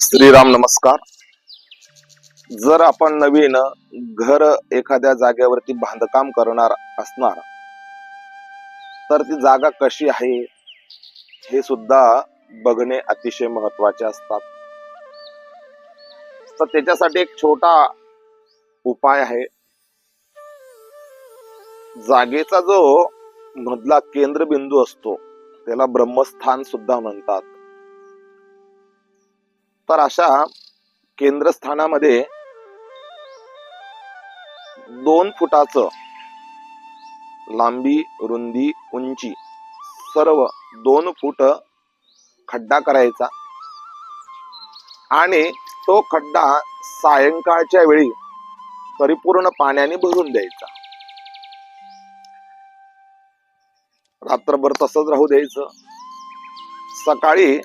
श्रीराम नमस्कार. जर आपण नवीन घर एखाद्या जागेवरती बांधकाम करणार असणार तर ती जागा कशी आहे हे सुद्धा बघणे अतिशय महत्वाचे असतात. तर त्याच्यासाठी एक छोटा उपाय आहे. जागेचा जो मधला केंद्रबिंदू असतो त्याला ब्रह्मस्थान सुद्धा म्हणतात. तर अशा केंद्रस्थानामध्ये 2 फुटाचं लांबी, रुंदी, उंची सर्व 2 फूट खड्डा करायचा आणि तो खड्डा सायंकाळच्या वेळी परिपूर्ण पाण्याने भरून द्यायचा. रात्रभर तसंच राहू द्यायचं. सकाळी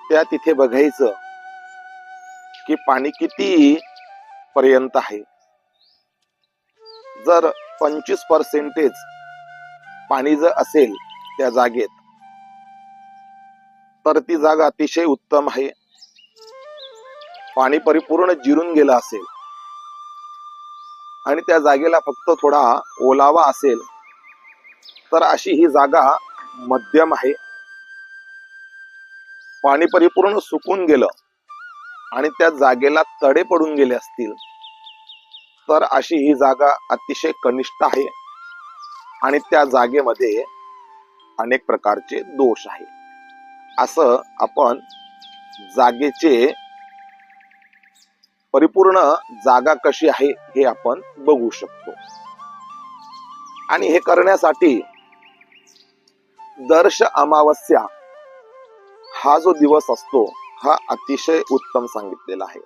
त्या तिथे बघायचं की पाणी किती पर्यंत आहे. जर 25% पाणी जर असेल त्या जागेत तर ती जागा अतिशय उत्तम आहे. पाणी परिपूर्ण जिरून गेलं असेल आणि त्या जागेला फक्त थोडा ओलावा असेल तर अशी ही जागा मध्यम आहे. पाणी परिपूर्ण सुकून गेलं आणि त्या जागेला तडे पडून गेले असतील तर अशी ही जागा अतिशय कनिष्ठ आहे आणि त्या जागेमध्ये अनेक प्रकारचे दोष आहे. असं आपण जागेचे परिपूर्ण जागा कशी आहे हे आपण बघू शकतो. आणि हे करण्यासाठी दर्श अमावस्या हा जो दिवस असतो हा अतिशय उत्तम सांगितलेला आहे.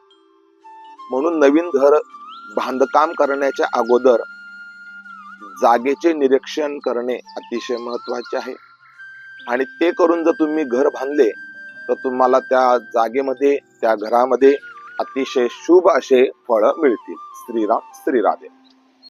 म्हणून नवीन घर बांधकाम करण्याच्या अगोदर जागेचे निरीक्षण करणे अतिशय महत्वाचे आहे. आणि ते करून जर तुम्ही घर बांधले तर तुम्हाला त्या जागेमध्ये, त्या घरामध्ये अतिशय शुभ असे फळ मिळतील. श्रीराम, श्री राधे.